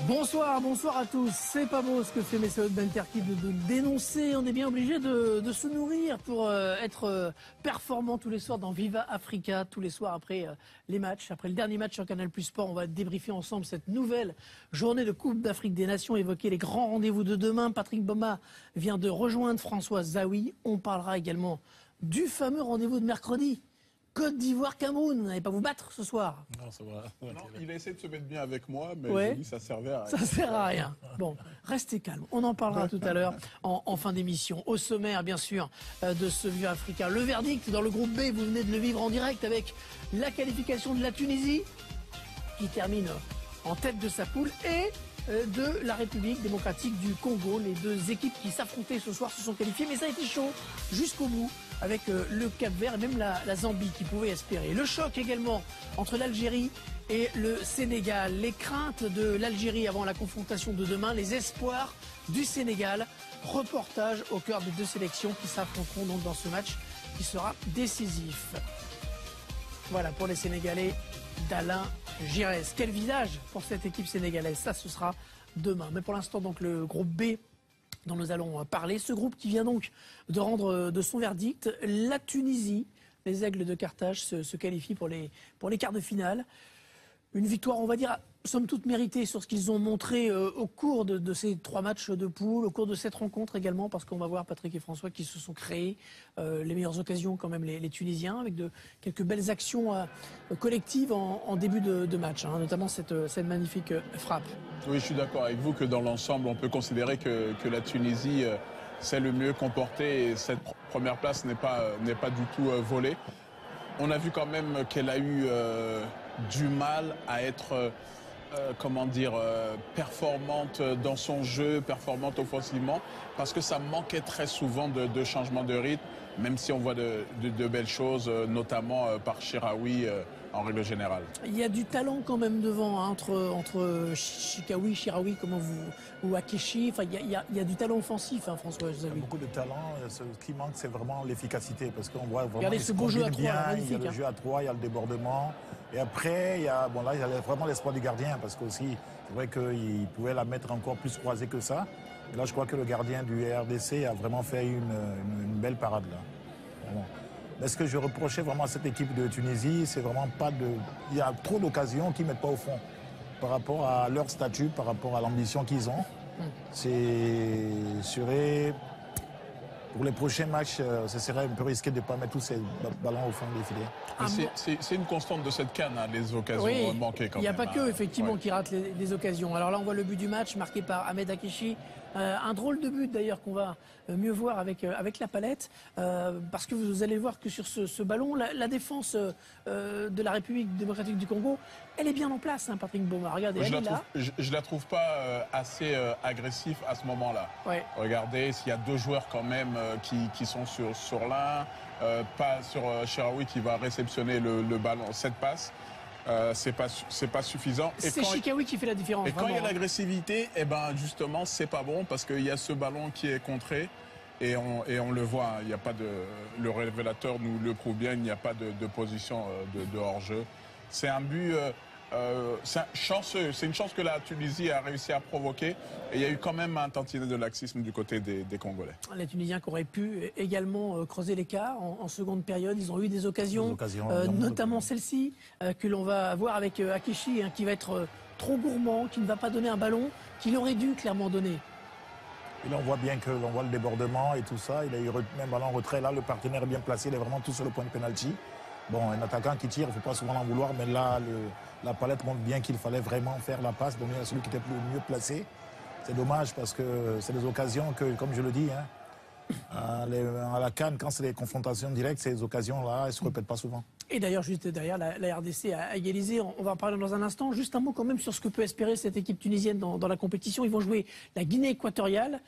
Bonsoir, bonsoir à tous. C'est pas beau ce que fait Messaoud Benterki de le dénoncer. On est bien obligé de se nourrir pour être performant tous les soirs dans Viva Africa, tous les soirs après les matchs. Après le dernier match sur Canal Plus Sport, on va débriefer ensemble cette nouvelle journée de Coupe d'Afrique des Nations, évoquer les grands rendez-vous de demain. Patrick Mboma vient de rejoindre François Zawi. On parlera également du fameux rendez-vous de mercredi. Côte d'Ivoire-Cameroun, vous n'allez pas vous battre ce soir? Non, ça va. Non, il a essayé de se mettre bien avec moi, mais ouais. j'ai dit ça servait à rien. Ça sert à rien. Bon, restez calme. On en parlera tout à l'heure en fin d'émission. Au sommaire, bien sûr, de ce Viva Africa. Le verdict dans le groupe B, vous venez de le vivre en direct avec la qualification de la Tunisie, qui termine en tête de sa poule, et de la République démocratique du Congo. Les deux équipes qui s'affrontaient ce soir se sont qualifiées, mais ça a été chaud jusqu'au bout avec le Cap-Vert et même la Zambie qui pouvait espérer. Le choc également entre l'Algérie et le Sénégal. Les craintes de l'Algérie avant la confrontation de demain, les espoirs du Sénégal. Reportage au cœur des deux sélections qui s'affronteront donc dans ce match qui sera décisif. Voilà pour les Sénégalais d'Alain Giresse. Quel visage pour cette équipe sénégalaise, ça ce sera demain. Mais pour l'instant donc le groupe B dont nous allons parler, ce groupe qui vient donc de rendre de son verdict. La Tunisie, les Aigles de Carthage se qualifient pour les quarts de finale. Une victoire, on va dire, somme toute méritée sur ce qu'ils ont montré au cours de ces 3 matchs de poule, au cours de cette rencontre également, parce qu'on va voir Patrick et François qui se sont créés les meilleures occasions quand même les Tunisiens, avec quelques belles actions collectives en début de match, hein, notamment cette magnifique frappe. Oui, je suis d'accord avec vous que dans l'ensemble, on peut considérer que la Tunisie s'est le mieux comportée et cette première place n'est pas du tout volée. On a vu quand même qu'elle a eu du mal à être performante dans son jeu, performante offensivement, parce que ça manquait très souvent de changement de rythme, même si on voit de belles choses, notamment par Chiraoui en règle générale. Il y a du talent quand même devant, hein, entre Chiraoui, ou Akeshi. Enfin, il y a du talent offensif, hein, François. Il y a beaucoup de talent. Ce qui manque, c'est vraiment l'efficacité, parce qu'on voit vraiment. Regardez ce beau jeu à 3, il y a le jeu à 3, il y a le débordement. Et après, il y a vraiment l'espoir du gardien, parce qu'aussi, c'est vrai qu'il pouvait la mettre encore plus croisée que ça. Et là, je crois que le gardien du RDC a vraiment fait une belle parade, là. Vraiment. Mais ce que je reprochais vraiment à cette équipe de Tunisie, c'est vraiment pas de... Il y a trop d'occasions qu'ils ne mettent pas au fond. Par rapport à leur statut, par rapport à l'ambition qu'ils ont. Serait... Pour les prochains matchs, ce serait un peu risqué de ne pas mettre tous ces ballons au fond des filets. C'est une constante de cette CAN, hein, les occasions manquées quand même. Il n'y a pas que, effectivement, qui ratent les occasions. Alors là, on voit le but du match marqué par Ahmed Akeshi. Un drôle de but, d'ailleurs, qu'on va mieux voir avec la palette. Parce que vous allez voir que sur ce ballon, la défense de la République démocratique du Congo, elle est bien en place, hein, Patrick Mboma. Regardez, elle est là. Je la trouve pas assez agressif à ce moment-là. Ouais. Regardez, s'il y a 2 joueurs quand même qui sont sur l'un, pas sur Chiraoui qui va réceptionner le ballon. Cette passe, c'est pas suffisant. C'est Chikaoui qui fait la différence. Et quand il y a l'agressivité, justement, c'est pas bon parce qu'il y a ce ballon qui est contré et on le voit. Il n'y a pas le révélateur nous le prouve bien. Il n'y a pas de position de hors-jeu. C'est un but. C'est une chance que la Tunisie a réussi à provoquer. Et il y a eu quand même un tantinet de laxisme du côté des Congolais. Les Tunisiens qui auraient pu également creuser l'écart en seconde période. Ils ont eu des occasions notamment celle-ci, que l'on va voir avec Akeshi, hein, qui va être trop gourmand, qui ne va pas donner un ballon qu'il aurait dû clairement donner. Et là, on voit bien que l'on voit le débordement et tout ça. Il a eu même ballon en retrait. Là, le partenaire est bien placé. Il est vraiment tout sur le point de pénalty. Bon, un attaquant qui tire, il ne faut pas souvent l'en vouloir, mais là, la palette montre bien qu'il fallait vraiment faire la passe, donner à celui qui était le mieux placé. C'est dommage parce que c'est des occasions que, comme je le dis, hein, à la CAN, quand c'est des confrontations directes, ces occasions-là, elles ne se répètent pas souvent. Et d'ailleurs, juste derrière, la RDC a égalisé. On va en parler dans un instant. Juste un mot quand même sur ce que peut espérer cette équipe tunisienne dans la compétition. Ils vont jouer la Guinée équatoriale,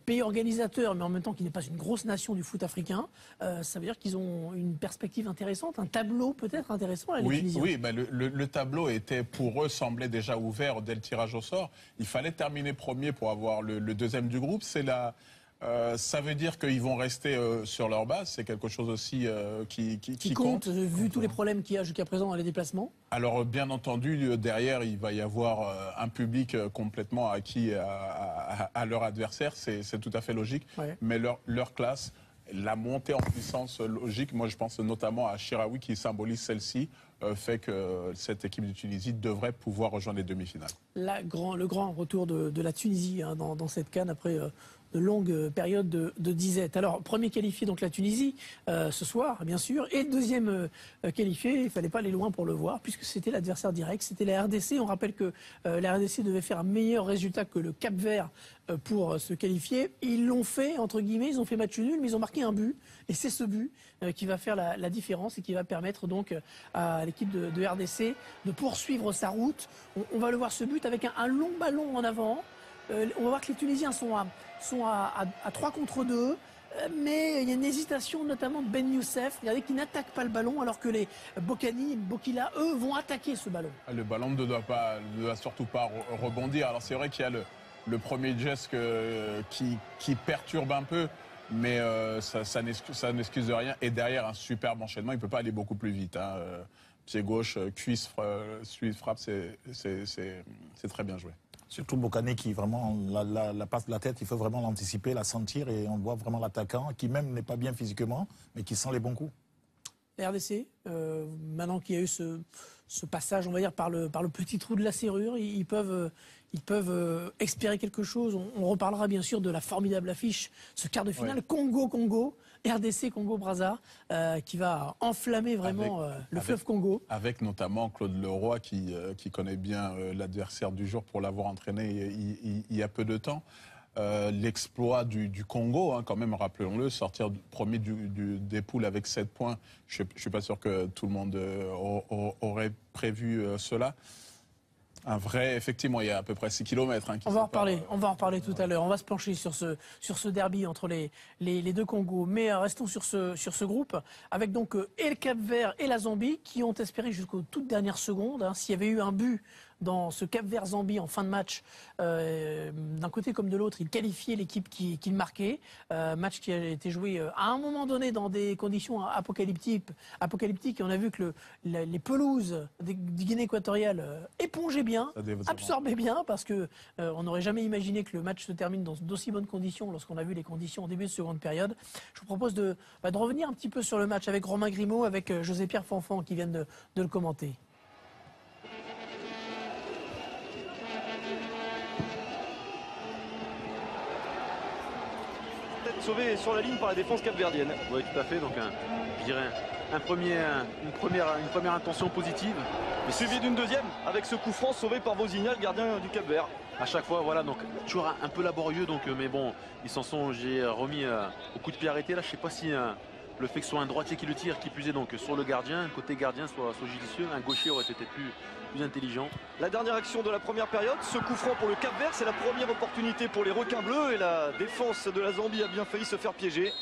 pays organisateur, mais en même temps qui n'est pas une grosse nation du foot africain. Ça veut dire qu'ils ont une perspective intéressante, un tableau peut-être intéressant, là, les Tunisiens. Oui, le tableau était pour eux, semblait déjà ouvert dès le tirage au sort. Il fallait terminer premier pour avoir le deuxième du groupe. C'est Ça veut dire qu'ils vont rester sur leur base. C'est quelque chose aussi qui compte. Vu tous les problèmes qu'il y a jusqu'à présent dans les déplacements. Alors, bien entendu, derrière, il va y avoir un public complètement acquis à leur adversaire. C'est tout à fait logique. Ouais. Mais leur classe, la montée en puissance logique, moi je pense notamment à Chiraoui qui symbolise celle-ci, fait que cette équipe de Tunisie devrait pouvoir rejoindre les demi-finales. Le grand retour de la Tunisie dans cette CAN après de longues périodes de disette. Alors, premier qualifié, donc la Tunisie, ce soir, bien sûr. Et deuxième qualifié, il ne fallait pas aller loin pour le voir, puisque c'était l'adversaire direct, c'était la RDC. On rappelle que la RDC devait faire un meilleur résultat que le Cap-Vert pour se qualifier. Ils l'ont fait, entre guillemets, ils ont fait match nul, mais ils ont marqué un but. Et c'est ce but qui va faire la différence et qui va permettre donc à l'équipe de RDC de poursuivre sa route. On va le voir, ce but, avec un long ballon en avant. On va voir que les Tunisiens sont à 3 contre 2. Mais il y a une hésitation notamment de Ben Youssef. Regardez qu'ils n'attaquent pas le ballon alors que les Bokila, eux, vont attaquer ce ballon. Le ballon ne doit surtout pas rebondir. Alors c'est vrai qu'il y a le premier geste qui perturbe un peu, mais ça n'excuse rien. Et derrière, un superbe enchaînement. Il ne peut pas aller beaucoup plus vite. Hein. Pied gauche, cuisse, frappe, c'est très bien joué. Surtout Bokani qui vraiment la passe de la tête, il faut vraiment l'anticiper, la sentir, et on voit vraiment l'attaquant qui même n'est pas bien physiquement, mais qui sent les bons coups. La RDC, maintenant qu'il y a eu ce passage, on va dire, par le petit trou de la serrure, ils peuvent espérer quelque chose. On reparlera bien sûr de la formidable affiche, ce quart de finale, ouais. Congo-Congo, RDC Congo-Brazza, qui va enflammer vraiment le fleuve Congo. Avec notamment Claude Leroy qui connaît bien l'adversaire du jour pour l'avoir entraîné il y a peu de temps. L'exploit du Congo, hein, quand même, rappelons-le, sortir premier des poules avec 7 points, je ne suis pas sûr que tout le monde aurait prévu cela. Un vrai, effectivement, il y a à peu près 6 km. Hein, on va en reparler tout à l'heure. On va se pencher sur ce derby entre les deux Congos. Mais restons sur ce groupe, avec donc et le Cap-Vert et la Zambie, qui ont espéré jusqu'aux toutes dernières secondes. Hein, s'il y avait eu un but dans ce Cap-Vert-Zambie en fin de match, d'un côté comme de l'autre, il qualifiait l'équipe qui le marquait. Match qui a été joué à un moment donné dans des conditions apocalyptiques. Et on a vu que les pelouses du Guinée équatoriale épongeaient bien, absorbaient bien, parce que on n'aurait jamais imaginé que le match se termine dans d'aussi bonnes conditions lorsqu'on a vu les conditions au début de seconde période. Je vous propose de revenir un petit peu sur le match avec Romain Grimaud, avec José-Pierre Fanfan qui viennent de le commenter. Sauvé sur la ligne par la défense capverdienne. Oui, tout à fait. Donc, je dirais une première intention positive. Mais suivi d'une deuxième avec ce coup franc sauvé par Vozinha, le gardien du Cap-Vert. À chaque fois, voilà, donc toujours un peu laborieux. Donc, mais bon, ils s'en sont, j'ai remis au coup de pied arrêté. Là, je ne sais pas si le fait que ce soit un droitier qui le tire, qui plus est donc sur le gardien, côté gardien soit judicieux. Un gaucher aurait été plus intelligent. La dernière action de la première période, ce coup franc pour le Cap-Vert, c'est la première opportunité pour les requins bleus et la défense de la Zambie a bien failli se faire piéger.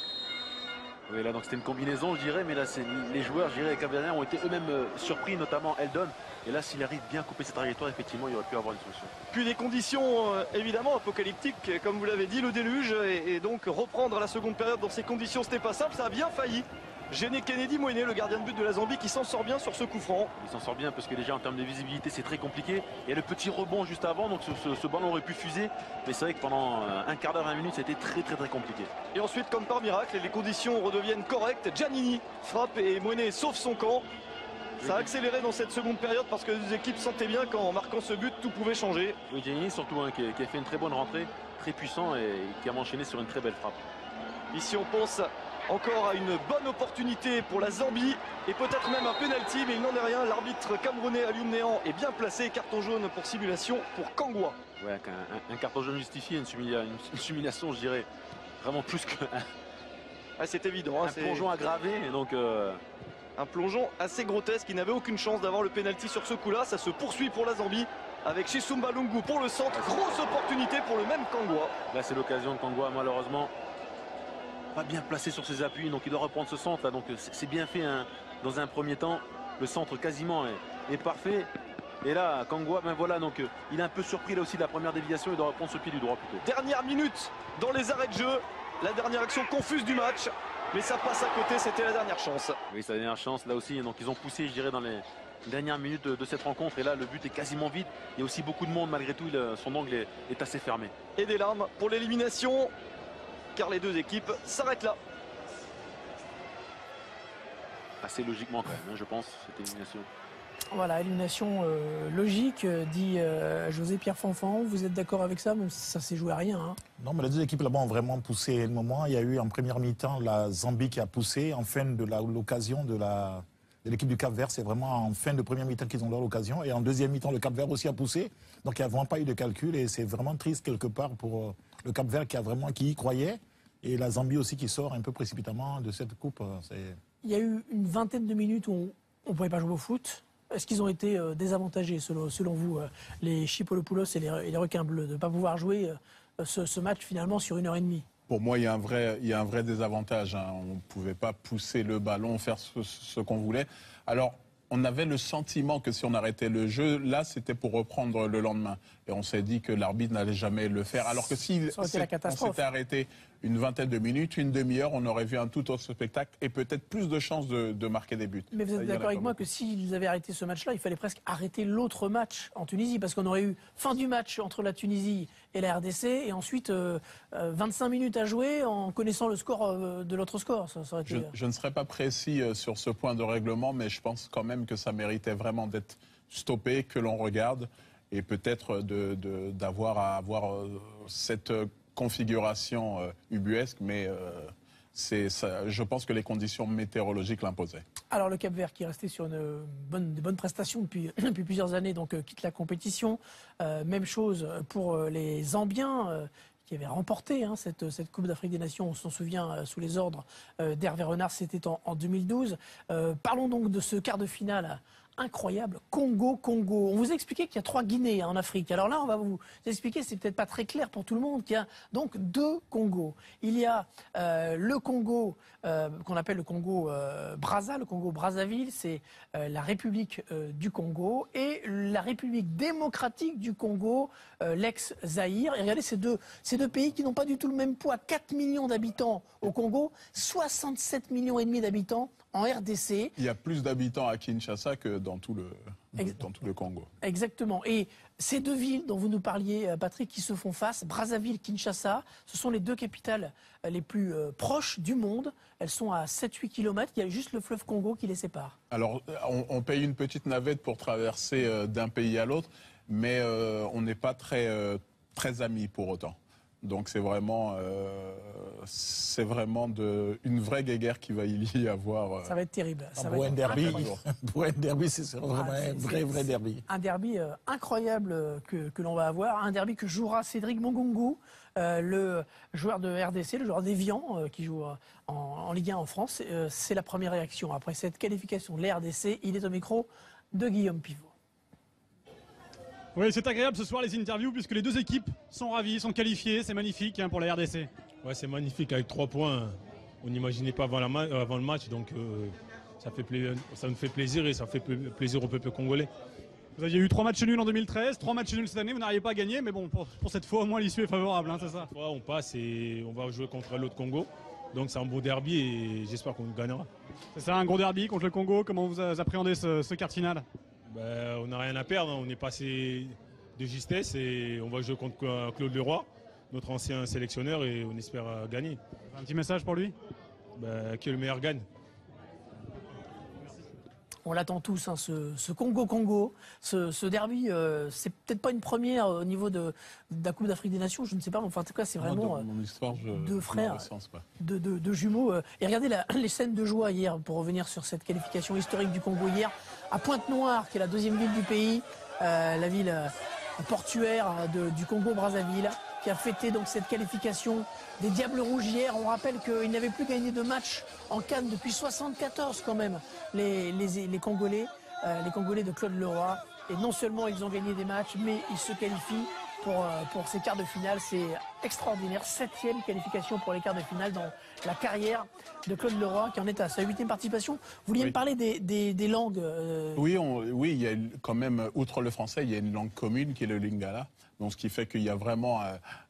Oui, là donc c'était une combinaison, je dirais, mais là les joueurs, je dirais, les Cap-Verdiens ont été eux-mêmes surpris, notamment Eldon. Et là, s'il arrive bien à couper cette trajectoire, effectivement, il aurait pu avoir une solution. Puis des conditions évidemment apocalyptiques, comme vous l'avez dit, le déluge, et donc reprendre la seconde période dans ces conditions, c'était pas simple, ça a bien failli. Gêné Kennedy Mouéné, le gardien de but de la Zambie, qui s'en sort bien sur ce coup franc. Il s'en sort bien parce que déjà en termes de visibilité c'est très compliqué. Il y a le petit rebond juste avant, donc ce ballon aurait pu fuser. Mais c'est vrai que pendant un quart d'heure, 20 minutes, c'était très compliqué. Et ensuite, comme par miracle, les conditions redeviennent correctes. Giannini frappe et Mouéné sauve son camp. Ça a accéléré dans cette seconde période parce que les deux équipes sentaient bien qu'en marquant ce but, tout pouvait changer. Oui, Giannini surtout qui a fait une très bonne rentrée, très puissant et qui a enchaîné sur une très belle frappe. Ici on pense encore à une bonne opportunité pour la Zambie et peut-être même un penalty, mais il n'en est rien. L'arbitre camerounais Alioune Néant est bien placé. Carton jaune pour simulation pour Kangwa. Ouais, un carton jaune justifié, une simulation, je dirais, vraiment plus que... c'est évident. Un plongeon aggravé, donc... Un plongeon assez grotesque, il n'avait aucune chance d'avoir le penalty sur ce coup-là. Ça se poursuit pour la Zambie avec Chisumba Lungu pour le centre. Grosse opportunité pour le même Kangwa. Là, c'est l'occasion de Kangwa, malheureusement. Pas bien placé sur ses appuis, donc il doit reprendre ce centre là, donc c'est bien fait hein, dans un premier temps. Le centre quasiment est parfait. Et là, Kangwa, ben voilà, donc il est un peu surpris là aussi de la première déviation, il doit reprendre ce pied du droit plutôt. Dernière minute dans les arrêts de jeu. La dernière action confuse du match. Mais ça passe à côté, c'était la dernière chance. Oui, c'est la dernière chance là aussi. Donc ils ont poussé, je dirais, dans les dernières minutes de cette rencontre. Et là, le but est quasiment vide. Il y a aussi beaucoup de monde malgré tout. Son angle est assez fermé. Et des larmes pour l'élimination, car les deux équipes s'arrêtent là. Assez logiquement quand même, hein, je pense, cette élimination. Voilà, élimination logique, dit José-Pierre Fanfan. Vous êtes d'accord avec ça? Même si ça s'est joué à rien. Hein. Non, mais les deux équipes là-bas ont vraiment poussé le moment. Il y a eu en première mi-temps la Zambie qui a poussé. En fin de l'occasion de l'équipe du Cap-Vert, c'est vraiment en fin de première mi-temps qu'ils ont eu l'occasion. Et en deuxième mi-temps, le Cap-Vert aussi a poussé. Donc il n'y a vraiment pas eu de calcul. Et c'est vraiment triste quelque part pour le Cap-Vert qui y croyait. Et la Zambie aussi qui sort un peu précipitamment de cette coupe. Il y a eu une vingtaine de minutes où on ne pouvait pas jouer au foot. Est-ce qu'ils ont été désavantagés, selon vous, les Chipolopoulos et les requins bleus, de ne pas pouvoir jouer ce match finalement sur 1h30? Pour moi, il y a un vrai désavantage. Hein. On ne pouvait pas pousser le ballon, faire ce qu'on voulait. Alors, on avait le sentiment que si on arrêtait le jeu, là, c'était pour reprendre le lendemain. Et on s'est dit que l'arbitre n'allait jamais le faire. Alors que si on s'était arrêté une vingtaine de minutes, une demi-heure, on aurait vu un tout autre spectacle et peut-être plus de chances de marquer des buts. Mais vous êtes d'accord avec moi que s'ils avaient arrêté ce match-là, il fallait presque arrêter l'autre match en Tunisie, parce qu'on aurait eu fin du match entre la Tunisie et la RDC, et ensuite 25 minutes à jouer en connaissant le score de l'autre score. Ça aurait été... Je ne serais pas précis sur ce point de règlement, mais je pense quand même que ça méritait vraiment d'être stoppé, que l'on regarde, et peut-être d'avoir à avoir cette configuration ubuesque, mais je pense que les conditions météorologiques l'imposaient. Alors le Cap-Vert qui est resté sur des bonnes prestations depuis plusieurs années, donc quitte la compétition. Même chose pour les Zambiens qui avaient remporté cette Coupe d'Afrique des Nations, on s'en souvient, sous les ordres d'Hervé Renard, c'était en 2012. Parlons donc de ce quart de finale incroyable, Congo-Congo. On vous a expliqué qu'il y a 3 Guinées en Afrique. Alors là, on va vous expliquer, c'est peut-être pas très clair pour tout le monde, qu'il y a donc 2 Congos. Il y a le Congo qu'on appelle le Congo Brazza, le Congo Brazzaville, c'est la République du Congo, et la République démocratique du Congo, l'ex-Zaïre. Et regardez ces deux pays qui n'ont pas du tout le même poids. 4 millions d'habitants au Congo, 67 millions et demi d'habitants en RDC. Il y a plus d'habitants à Kinshasa que dans tout le Congo. Exactement. Et ces deux villes dont vous nous parliez, Patrick, qui se font face, Brazzaville, Kinshasa, ce sont les 2 capitales les plus proches du monde. Elles sont à 7-8 km. Il y a juste le fleuve Congo qui les sépare. Alors, on paye une petite navette pour traverser d'un pays à l'autre, mais on n'est pas très amis pour autant. Donc c'est vraiment une vraie guéguerre qui va y avoir. Ça va être terrible. Pour un derby, c'est vraiment un vrai derby. Un derby incroyable que l'on va avoir. Un derby que jouera Cédric Mongongu, le joueur de RDC, le joueur d'Évian, qui joue en Ligue 1 en France. C'est la première réaction. Après cette qualification de la RDC, il est au micro de Guillaume Pivot. Oui, c'est agréable ce soir les interviews puisque les 2 équipes sont ravies, sont qualifiées, c'est magnifique pour la RDC. Ouais, c'est magnifique avec 3 points. On n'imaginait pas avant le match, donc ça nous fait plaisir et ça fait plaisir au peuple congolais. Vous aviez eu 3 matchs nuls en 2013, 3 matchs nuls cette année, vous n'arrivez pas à gagner, mais bon, pour cette fois au moins l'issue est favorable, c'est ça? Ouais, on passe et on va jouer contre l'autre Congo, donc c'est un beau derby et j'espère qu'on gagnera. C'est ça, un gros derby contre le Congo, comment vous appréhendez ce quart de finale? On n'a rien à perdre, on est passé de justesse et on va jouer contre Claude Leroy, notre ancien sélectionneur, et on espère gagner. Un petit message pour lui? Que le meilleur gagne. On l'attend tous, ce Congo-Congo, ce derby. C'est peut-être pas une première au niveau de la Coupe d'Afrique des Nations, je ne sais pas, mais enfin, en tout cas, c'est vraiment deux frères, deux jumeaux. Et regardez les scènes de joie hier, pour revenir sur cette qualification historique du Congo hier, à Pointe-Noire, qui est la 2e ville du pays, la ville portuaire du Congo-Brazzaville, qui a fêté donc cette qualification des Diables Rouges hier. On rappelle qu'ils n'avaient plus gagné de match en CAN depuis 1974 quand même, les Congolais de Claude Leroy. Et non seulement ils ont gagné des matchs, mais ils se qualifient pour ces quarts de finale. C'est extraordinaire. 7e qualification pour les quarts de finale dans la carrière de Claude Leroy, qui en est à sa 8e participation. Vous vouliez me parler des langues Oui, il y a quand même, outre le français, il y a une langue commune qui est le lingala. Donc, ce qui fait qu'il y a vraiment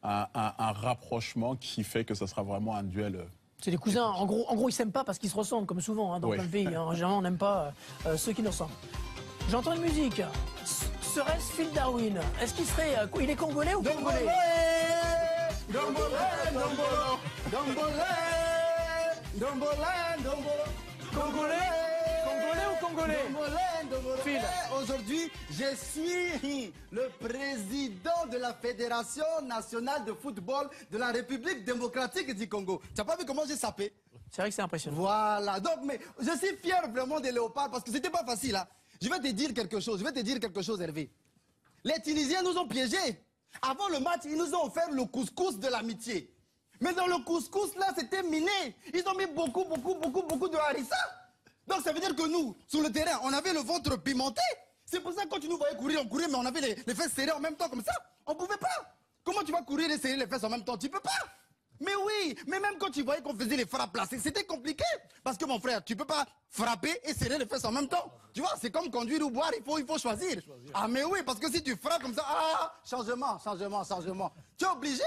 un rapprochement qui fait que ce sera vraiment un duel. C'est des cousins. En gros, ils s'aiment pas parce qu'ils se ressemblent, comme souvent dans plein de pays. En général, on n'aime pas ceux qui nous ressemblent. J'entends une musique. Serait-ce Phil Darwin? Est-ce qu'il serait... il est congolais ou congolais? Congolais ou congolais? Phil. Aujourd'hui, je suis le président de la Fédération nationale de football de la République démocratique du Congo. Tu n'as pas vu comment j'ai sapé? C'est vrai que c'est impressionnant. Voilà. Donc, mais je suis fier vraiment des Léopards parce que c'était pas facile. Hein. Je vais te dire quelque chose, Hervé. Les Tunisiens nous ont piégés. Avant le match, ils nous ont offert le couscous de l'amitié. Mais dans le couscous, là, c'était miné. Ils ont mis beaucoup de harissa. Donc ça veut dire que nous, sur le terrain, on avait le ventre pimenté. C'est pour ça que quand tu nous voyais courir, on courait, mais on avait les fesses serrées en même temps comme ça. On pouvait pas. Comment tu vas courir et serrer les fesses en même temps? Tu peux pas. Mais oui, mais même quand tu voyais qu'on faisait les frappes là, c'était compliqué. Parce que mon frère, tu peux pas frapper et serrer les fesses en même temps. Tu vois, c'est comme conduire ou boire, il faut choisir. Ah mais oui, parce que si tu frappes comme ça, changement. Tu es obligé?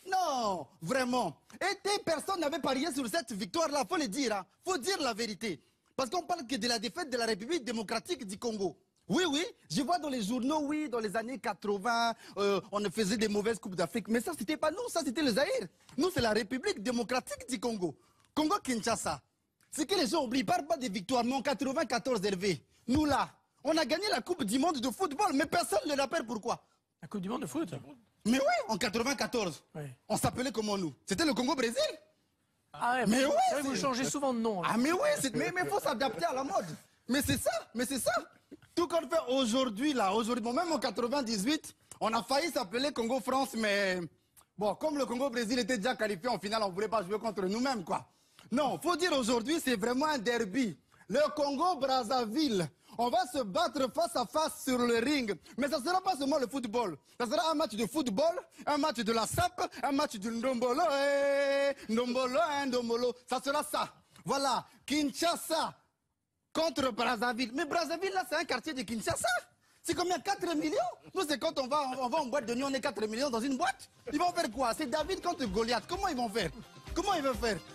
Non, vraiment. Et personne n'avait parié sur cette victoire-là, faut le dire. Hein. Faut dire la vérité. Parce qu'on parle que de la défaite de la République démocratique du Congo. Oui, je vois dans les journaux, oui, dans les années 80, on faisait des mauvaises Coupes d'Afrique. Mais ça, c'était pas nous, ça, c'était le Zaïre. Nous, c'est la République démocratique du Congo. Congo-Kinshasa. C'est que les gens oublient, ils parlent pas des victoires, mais en 94, Hervé, nous là, on a gagné la Coupe du Monde de football, mais personne ne le rappelle pourquoi. La Coupe du Monde de foot? Mais oui, en 94. Oui. On s'appelait comment nous? C'était le Congo-Brésil? Ah ouais, mais oui, vous changez souvent de nom. Là. Ah mais oui, mais il faut s'adapter à la mode. Mais c'est ça. Tout qu'on fait aujourd'hui, bon, même en 98, on a failli s'appeler Congo-France, mais bon, comme le Congo-Brésil était déjà qualifié en finale, on ne voulait pas jouer contre nous-mêmes, quoi. Non, faut dire aujourd'hui, c'est vraiment un derby. Le Congo-Brazzaville. On va se battre face à face sur le ring. Mais ça ne sera pas seulement le football. Ça sera un match de football, un match de la SAP, un match de Ndombolo. Ndombolo. Ça sera ça. Voilà. Kinshasa contre Brazzaville. Mais Brazzaville, là, c'est un quartier de Kinshasa. C'est combien? 4 millions? Nous, c'est quand on va en boîte de nuit, on est 4 millions dans une boîte. Ils vont faire quoi? C'est David contre Goliath. Comment ils vont faire?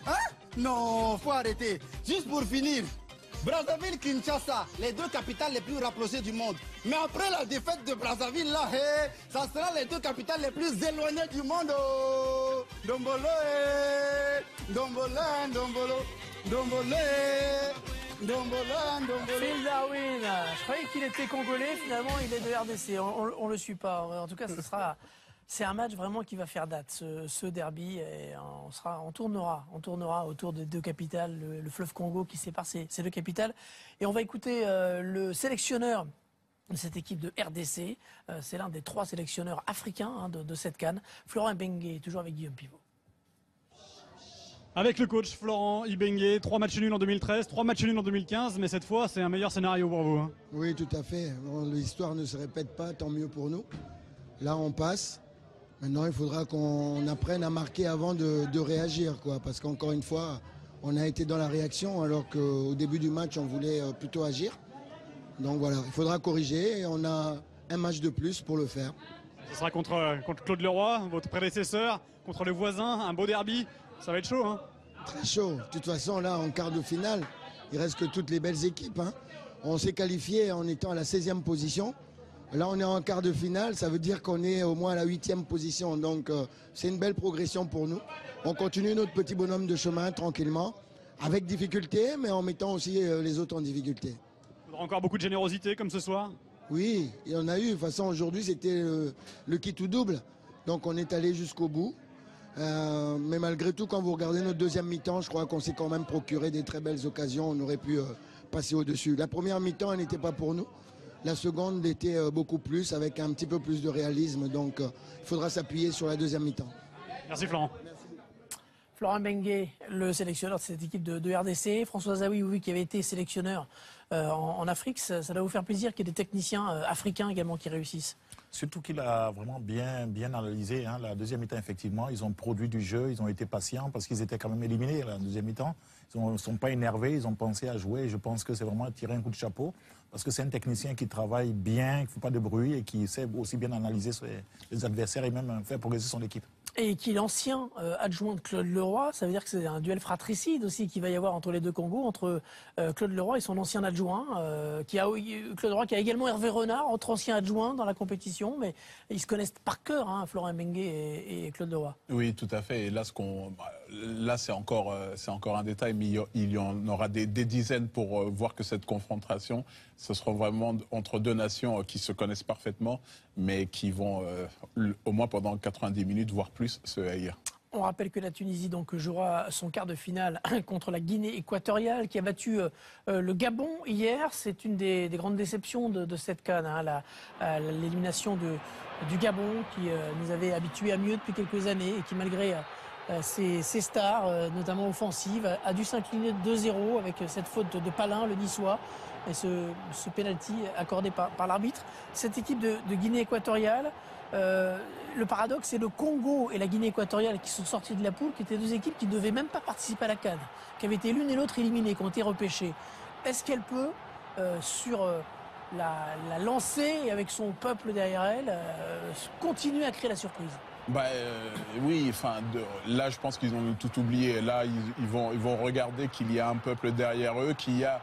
Hein? Non, faut arrêter. Juste pour finir. Brazzaville, Kinshasa, les deux capitales les plus rapprochées du monde. Mais après la défaite de Brazzaville, là, ça sera les deux capitales les plus éloignées du monde. Ndombolo, Phil Darwin, je croyais qu'il était congolais, finalement il est de RDC. On le suit pas. En tout cas, c'est un match vraiment qui va faire date, ce derby. Et on tournera autour des deux capitales, le fleuve Congo qui sépare ces deux capitales. Et on va écouter le sélectionneur de cette équipe de RDC. C'est l'un des 3 sélectionneurs africains de cette CAN. Florent Ibenge, toujours avec Guillaume Pivot. Avec le coach Florent Ibenge, 3 matchs nuls en 2013, 3 matchs nuls en 2015, mais cette fois c'est un meilleur scénario pour vous. Hein. Oui, tout à fait. Bon, l'histoire ne se répète pas, tant mieux pour nous. Là on passe. Maintenant, il faudra qu'on apprenne à marquer avant de réagir, quoi. Parce qu'encore une fois, on a été dans la réaction alors qu'au début du match, on voulait plutôt agir. Donc voilà, il faudra corriger et on a un match de plus pour le faire. Ce sera contre Claude Leroy, votre prédécesseur, contre le voisin, un beau derby. Ça va être chaud, hein? Très chaud. De toute façon, là, en quart de finale, il reste que toutes les belles équipes. Hein. On s'est qualifié en étant à la 16e position. Là, on est en quart de finale, ça veut dire qu'on est au moins à la 8e position. Donc, c'est une belle progression pour nous. On continue notre petit bonhomme de chemin tranquillement, avec difficulté, mais en mettant aussi les autres en difficulté. Il faudra encore beaucoup de générosité comme ce soir? Oui, il y en a eu. De toute façon, aujourd'hui, c'était le kit ou double. Donc, on est allé jusqu'au bout. Mais malgré tout, quand vous regardez notre deuxième mi-temps, je crois qu'on s'est quand même procuré des très belles occasions. On aurait pu passer au-dessus. La première mi-temps, elle n'était pas pour nous. La seconde était beaucoup plus, avec un petit peu plus de réalisme. Donc, il faudra s'appuyer sur la deuxième mi-temps. Merci Florent. Merci. Florent Ibenge, le sélectionneur de cette équipe de RDC. François Zawi, qui avait été sélectionneur en Afrique. Ça doit vous faire plaisir qu'il y ait des techniciens africains également qui réussissent. Surtout qu'il a vraiment bien analysé. Hein. La deuxième mi-temps, effectivement, ils ont produit du jeu, ils ont été patients parce qu'ils étaient quand même éliminés la deuxième mi-temps. Ils ne sont pas énervés, ils ont pensé à jouer. Et je pense que c'est vraiment tirer un coup de chapeau parce que c'est un technicien qui travaille bien, qui ne fait pas de bruit et qui sait aussi bien analyser les adversaires et même faire progresser son équipe. Et qui est l'ancien adjoint de Claude Leroy, ça veut dire que c'est un duel fratricide aussi qu'il va y avoir entre les deux Congos, entre Claude Leroy et son ancien adjoint. Claude Leroy qui a également Hervé Renard, entre anciens adjoints dans la compétition, mais ils se connaissent par cœur, hein, Florent Mbengue et Claude Leroy. Oui, tout à fait. Et là, c'est encore un détail, mais il y en aura des dizaines pour voir que cette confrontation, ce sera vraiment entre deux nations qui se connaissent parfaitement, mais qui vont, au moins pendant 90 minutes, voire plus, se haïr. On rappelle que la Tunisie donc jouera son quart de finale contre la Guinée équatoriale qui a battu le Gabon hier. C'est une des grandes déceptions de cette CAN, hein, l'élimination du Gabon qui nous avait habitués à mieux depuis quelques années et qui malgré ses stars, notamment offensives, a dû s'incliner 2-0 avec cette faute de Palin, le Niçois, et ce penalty accordé par l'arbitre. Cette équipe de Guinée équatoriale, le paradoxe, c'est le Congo et la Guinée équatoriale qui sont sortis de la poule, qui étaient deux équipes qui ne devaient même pas participer à la CAN, qui avaient été l'une et l'autre éliminées, qui ont été repêchées. Est-ce qu'elle peut, sur la lancée, avec son peuple derrière elle, continuer à créer la surprise ? Oui, enfin, là, je pense qu'ils ont tout oublié. Là, ils vont regarder qu'il y a un peuple derrière eux, qu'il y a...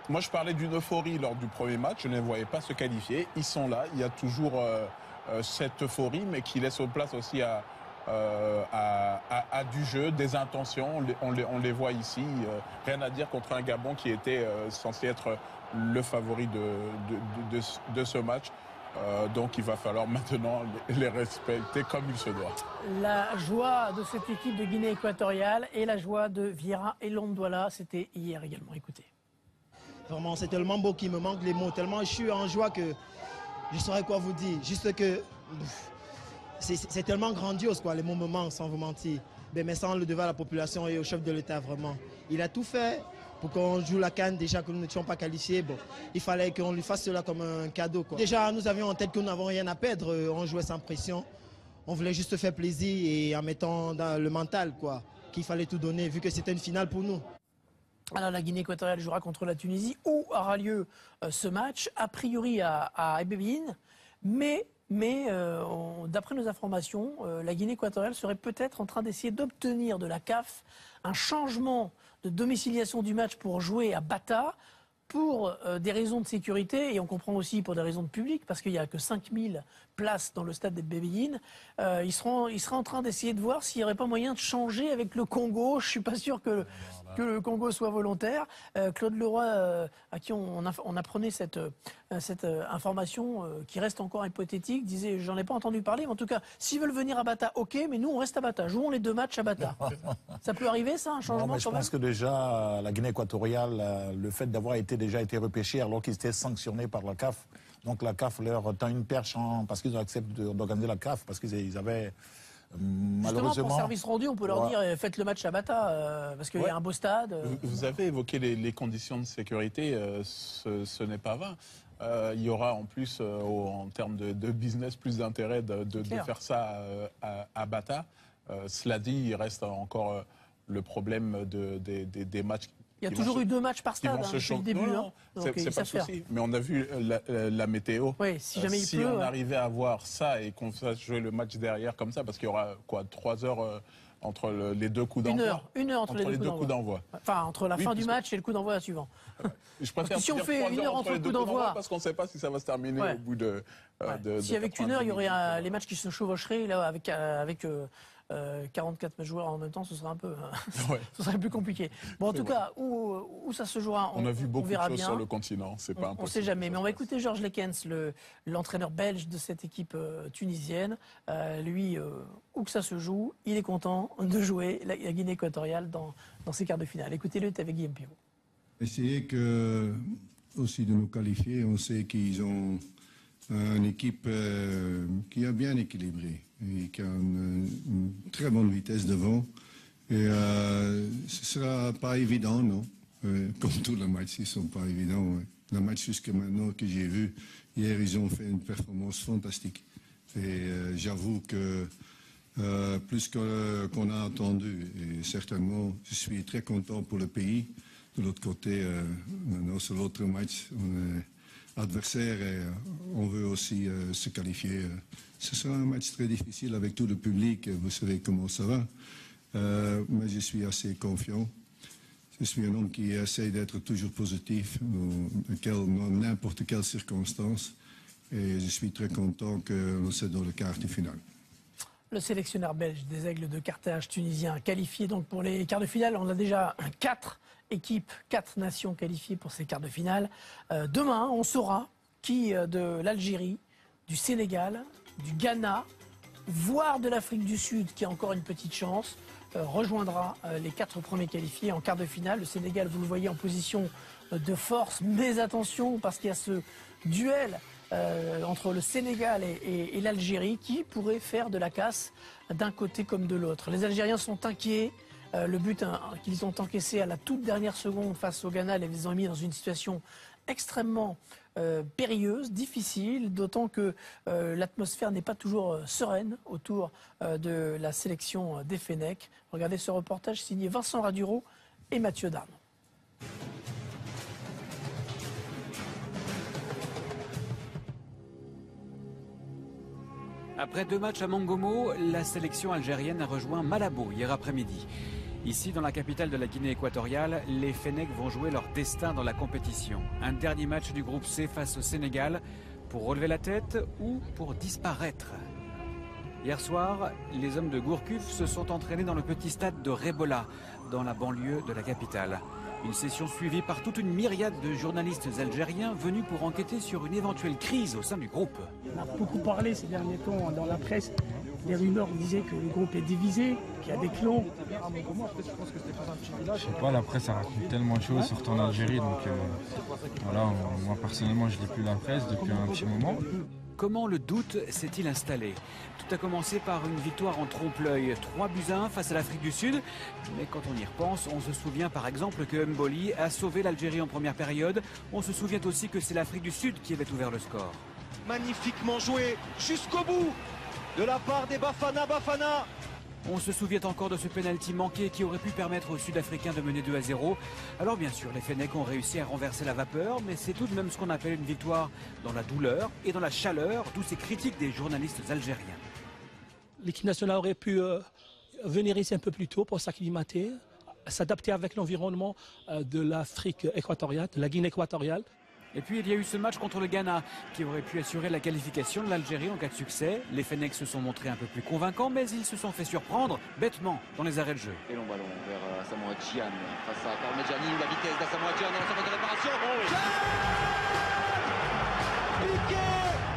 Moi, je parlais d'une euphorie lors du premier match. Je ne les voyais pas se qualifier. Ils sont là. Il y a toujours cette euphorie, mais qui laisse place aussi à du jeu, des intentions. On les voit ici. Rien à dire contre un Gabon qui était censé être le favori de ce match. Donc il va falloir maintenant les respecter comme il se doit. La joie de cette équipe de Guinée équatoriale et la joie de Vieira et Londouala, c'était hier également. Écoutez. Vraiment, c'est tellement beau qu'il me manque les mots. Tellement je suis en joie que je ne saurais quoi vous dire. Juste que c'est tellement grandiose, quoi, les mots me manquent, sans vous mentir. Mais sans le devoir à la population et au chef de l'État, vraiment. Il a tout fait pour qu'on joue la CAN, déjà que nous n'étions pas qualifiés. Bon, il fallait qu'on lui fasse cela comme un cadeau, quoi. Déjà, nous avions en tête que nous n'avons rien à perdre. On jouait sans pression. On voulait juste faire plaisir et en mettant dans le mental, quoi, qu'il fallait tout donner, vu que c'était une finale pour nous. Alors la Guinée équatoriale jouera contre la Tunisie, où aura lieu ce match, a priori à Ebébine, mais d'après nos informations, la Guinée équatoriale serait peut-être en train d'essayer d'obtenir de la CAF un changement de domiciliation du match pour jouer à Bata, pour des raisons de sécurité, et on comprend aussi pour des raisons de public, parce qu'il n'y a que 5000 places dans le stade des Bébéines. Ils seraient en train d'essayer de voir s'il n'y aurait pas moyen de changer avec le Congo. Je ne suis pas sûr que le Congo soit volontaire. Claude Leroy, à qui on apprenait cette information qui reste encore hypothétique, disait, j'en ai pas entendu parler, mais en tout cas, s'ils veulent venir à Bata, ok, mais nous on reste à Bata. Jouons les 2 matchs à Bata. Ça peut arriver, ça, un changement? Non, mais je pense que déjà, la Guinée équatoriale, le fait d'avoir déjà été repêchés alors qu'ils étaient sanctionnés par la CAF, donc la CAF leur tend une perche parce qu'ils ont accepté d'organiser la CAF, parce qu'ils avaient malheureusement... Justement, pour service rendu, on peut leur dire faites le match à Bata, parce qu'il y a un beau stade. Vous avez évoqué les conditions de sécurité, ce n'est pas vain. Il y aura en plus, en termes de business, plus d'intérêt de faire ça à Bata. Cela dit, il reste encore le problème des matchs. Il y a toujours eu 2 matchs par stade depuis le début. Non, c'est pas le souci. Mais on a vu la météo. Oui, si jamais il pleut. On arrivait à avoir ça et qu'on fasse jouer le match derrière comme ça, parce qu'il y aura 3 heures entre les 2 coups d'envoi. Une heure entre les 2 coups d'envoi. Enfin, entre la fin du match et le coup d'envoi suivant. Je préfère si on fait 1 heure entre le coup d'envoi, parce qu'on ne sait pas si ça va se terminer au bout de. Si avec 1 heure, il y aurait les matchs qui se chevaucheraient là avec 44 joueurs en même temps, ce serait un peu, ce serait plus compliqué. Bon, en tout cas, où ça se jouera, on a vu beaucoup de choses bien. sur le continent, c'est pas impossible. On ne sait jamais, mais on va écouter Georges Lekens, l'entraîneur belge de cette équipe tunisienne. Lui, où que ça se joue, il est content de jouer la Guinée équatoriale dans ces quarts de finale. Écoutez-le, c'est avec Guillaume Pirot. Essayer aussi de nous qualifier. On sait qu'ils ont une équipe qui est bien équilibrée et qui a une très bonne vitesse devant. Et ce ne sera pas évident, non. Comme tous les matchs, ils ne sont pas évidents. Ouais. le match jusqu'à maintenant que j'ai vu, hier, ils ont fait une performance fantastique. Et j'avoue que plus qu'on a attendu, et certainement, je suis très content pour le pays. De l'autre côté, sur l'autre match, on est adversaire et on veut aussi se qualifier. Ce sera un match très difficile avec tout le public, vous savez comment ça va. Mais je suis assez confiant. Je suis un homme qui essaie d'être toujours positif dans n'importe quelle circonstance. Et je suis très content qu'on soit dans le quart de finale. Le sélectionneur belge des Aigles de Carthage tunisien qualifié donc pour les quarts de finale. On a déjà 4 équipes, 4 nations qualifiées pour ces quarts de finale. Demain, on saura qui de l'Algérie, du Sénégal, du Ghana, voire de l'Afrique du Sud, qui a encore une petite chance, rejoindra les 4 premiers qualifiés en quart de finale. Le Sénégal, vous le voyez, en position de force, mais attention, parce qu'il y a ce duel entre le Sénégal et l'Algérie qui pourrait faire de la casse d'un côté comme de l'autre. Les Algériens sont inquiets. Le but qu'ils ont encaissé à la toute dernière seconde face au Ghana les ont mis dans une situation extrêmement périlleuse, difficile, d'autant que l'atmosphère n'est pas toujours sereine autour de la sélection des Fennecs. Regardez ce reportage signé Vincent Raduro et Mathieu Darnon. Après 2 matchs à Mongomo, la sélection algérienne a rejoint Malabo hier après-midi. Ici, dans la capitale de la Guinée équatoriale, les Fennecs vont jouer leur destin dans la compétition. Un dernier match du groupe C face au Sénégal pour relever la tête ou pour disparaître. Hier soir, les hommes de Gourcuff se sont entraînés dans le petit stade de Rebola, dans la banlieue de la capitale. Une session suivie par toute une myriade de journalistes algériens venus pour enquêter sur une éventuelle crise au sein du groupe. On a beaucoup parlé ces derniers temps dans la presse. Les rumeurs disaient que le groupe est divisé, qu'il y a des clans. Je sais pas, la presse a raconté tellement de choses, surtout en Algérie. Donc voilà, moi personnellement, je lis plus la presse depuis un petit moment. Comment le doute s'est-il installé? Tout a commencé par une victoire en trompe-l'œil, 3-1 face à l'Afrique du Sud. Mais quand on y repense, on se souvient par exemple que Mboli a sauvé l'Algérie en première période. On se souvient aussi que c'est l'Afrique du Sud qui avait ouvert le score. Magnifiquement joué jusqu'au bout de la part des Bafana. On se souvient encore de ce pénalty manqué qui aurait pu permettre aux Sud-Africains de mener 2-0. Alors bien sûr, les Fennecs ont réussi à renverser la vapeur, mais c'est tout de même ce qu'on appelle une victoire dans la douleur et dans la chaleur, d'où ces critiques des journalistes algériens. L'équipe nationale aurait pu venir ici un peu plus tôt pour s'acclimater, s'adapter avec l'environnement de l'Afrique équatoriale, de la Guinée équatoriale. Et puis il y a eu ce match contre le Ghana qui aurait pu assurer la qualification de l'Algérie en cas de succès. Les Fennecs se sont montrés un peu plus convaincants, mais ils se sont fait surprendre bêtement dans les arrêts de jeu. Et long ballon vers Asamoah Gyan face à Parmigiani, la vitesse d'Asamoah Gyan dans la surface de réparation. Piqué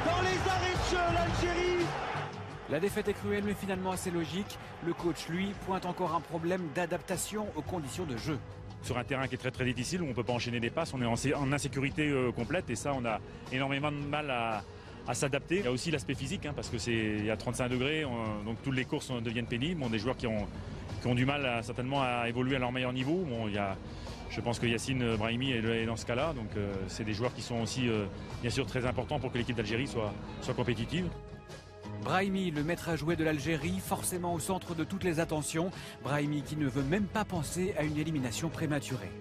dans les arrêts de jeu, l'Algérie. La défaite est cruelle mais finalement assez logique. Le coach, lui, pointe encore un problème d'adaptation aux conditions de jeu. Sur un terrain qui est très très difficile, où on ne peut pas enchaîner des passes, on est en insécurité complète et ça on a énormément de mal à s'adapter. Il y a aussi l'aspect physique parce que il y a 35 degrés, donc toutes les courses deviennent pénibles. Des joueurs qui ont du mal certainement à évoluer à leur meilleur niveau. Je pense que Yacine Brahimi est dans ce cas-là, donc c'est des joueurs qui sont aussi bien sûr très importants pour que l'équipe d'Algérie soit compétitive. Brahimi, le maître à jouer de l'Algérie, forcément au centre de toutes les attentions. Brahimi qui ne veut même pas penser à une élimination prématurée.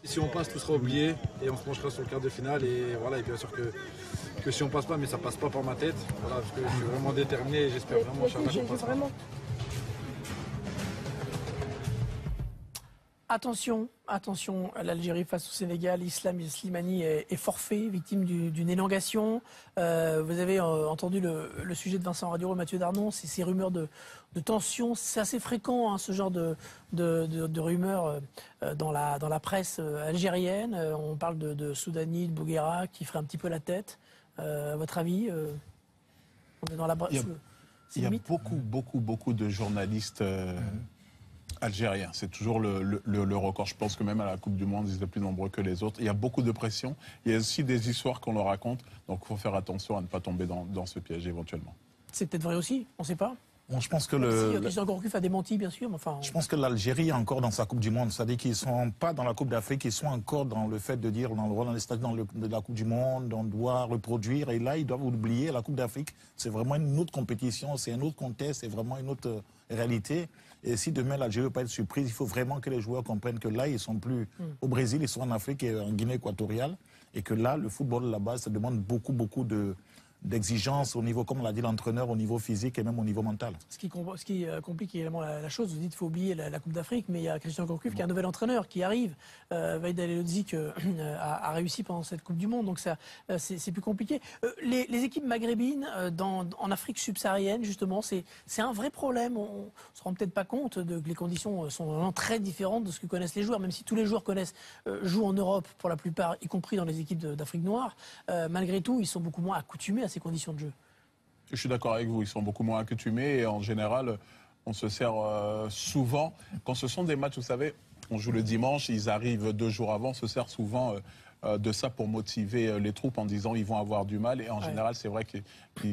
Si on passe, tout sera oublié et on se penchera sur le quart de finale. Et voilà, et bien sûr que si on passe pas, mais ça passe pas par ma tête, voilà, parce que je suis vraiment déterminé et j'espère vraiment qu'on passera. Attention à l'Algérie face au Sénégal. Islam Slimani est forfait, victime d'une élongation. Vous avez entendu le sujet de Vincent Raduro et Mathieu Darnon, ces rumeurs de tension. C'est assez fréquent, ce genre de rumeurs dans la presse algérienne. On parle de Soudani, de Bouguera qui ferait un petit peu la tête. À votre avis, on est dans la... Il y a beaucoup de journalistes... algérien. C'est toujours le record. Je pense que même à la Coupe du Monde, ils étaient plus nombreux que les autres. Il y a beaucoup de pression. Il y a aussi des histoires qu'on leur raconte. Donc il faut faire attention à ne pas tomber dans ce piège éventuellement. C'est peut-être vrai aussi, on ne sait pas. Bon, je pense que Christian Gourcuff a démenti, bien sûr. Mais enfin, je pense que l'Algérie est encore dans sa Coupe du Monde. C'est-à-dire qu'ils ne sont pas dans la Coupe d'Afrique, ils sont encore dans le fait de dire dans les stades de la Coupe du Monde, on doit reproduire. Et là, ils doivent oublier la Coupe d'Afrique. C'est vraiment une autre compétition, c'est un autre contexte, c'est vraiment une autre réalité. Et si demain l'Algérie ne veut pas être surprise, il faut vraiment que les joueurs comprennent que là, ils ne sont plus au Brésil, ils sont en Afrique et en Guinée équatoriale. Et que là, le football là-bas, ça demande beaucoup d'exigences au niveau, comme l'a dit l'entraîneur, au niveau physique et même au niveau mental. Ce qui complique également la chose, vous dites qu'il faut oublier la Coupe d'Afrique, mais il y a Christian Gourcuff qui est un nouvel entraîneur qui arrive. Vaïd Halilhodžić a réussi pendant cette Coupe du Monde, donc c'est plus compliqué. Les équipes maghrébines en Afrique subsaharienne, justement, c'est un vrai problème. On ne se rend peut-être pas compte que les conditions sont vraiment très différentes de ce que connaissent les joueurs, même si tous les joueurs jouent en Europe pour la plupart, y compris dans les équipes d'Afrique noire. Malgré tout, ils sont beaucoup moins accoutumés à ces conditions de jeu. Je suis d'accord avec vous, ils sont beaucoup moins accoutumés et en général, on se sert souvent, quand ce sont des matchs, vous savez, on joue le dimanche, ils arrivent 2 jours avant, on se sert souvent de ça pour motiver les troupes en disant ils vont avoir du mal et en général, c'est vrai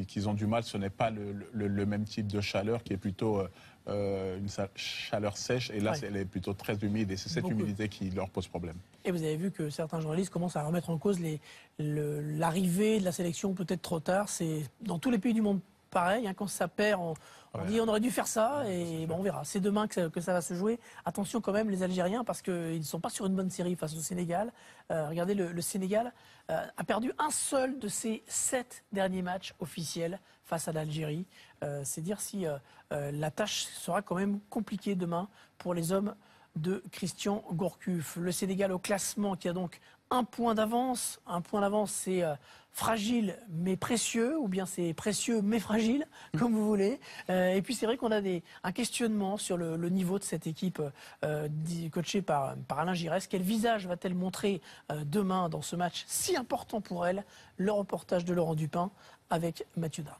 qu'ils ont du mal, ce n'est pas le même type de chaleur qui est plutôt une chaleur sèche et là, elle est plutôt très humide et c'est cette humidité qui leur pose problème. Et vous avez vu que certains journalistes commencent à remettre en cause l'arrivée de la sélection peut-être trop tard. C'est dans tous les pays du monde pareil. Quand ça perd, on dit on aurait dû faire ça et on verra. C'est demain que ça va se jouer. Attention quand même les Algériens parce qu'ils ne sont pas sur une bonne série face au Sénégal. Regardez, le Sénégal a perdu un seul de ses 7 derniers matchs officiels face à l'Algérie. C'est dire si la tâche sera quand même compliquée demain pour les hommes de Christian Gourcuff. Le Sénégal au classement qui a donc un point d'avance. Un point d'avance, c'est fragile mais précieux, ou bien c'est précieux mais fragile, comme vous voulez. Et puis c'est vrai qu'on a un questionnement sur le niveau de cette équipe coachée par Alain Giresse. Quel visage va-t-elle montrer demain dans ce match si important pour elle? Le reportage de Laurent Dupin avec Mathieu Darme.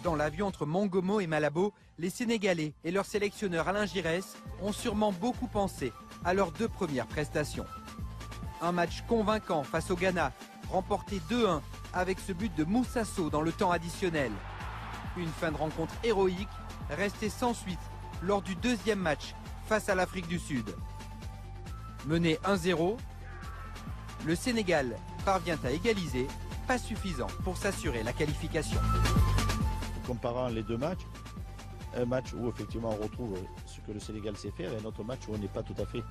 Dans l'avion entre Mongomo et Malabo, les Sénégalais et leur sélectionneur Alain Giresse ont sûrement beaucoup pensé à leurs 2 premières prestations. Un match convaincant face au Ghana, remporté 2-1 avec ce but de Moussa Sow dans le temps additionnel. Une fin de rencontre héroïque, restée sans suite lors du 2e match face à l'Afrique du Sud. Mené 1-0, le Sénégal parvient à égaliser, pas suffisant pour s'assurer la qualification. Comparant les 2 matchs, un match où effectivement on retrouve ce que le Sénégal sait faire et un autre match où on n'est pas tout à fait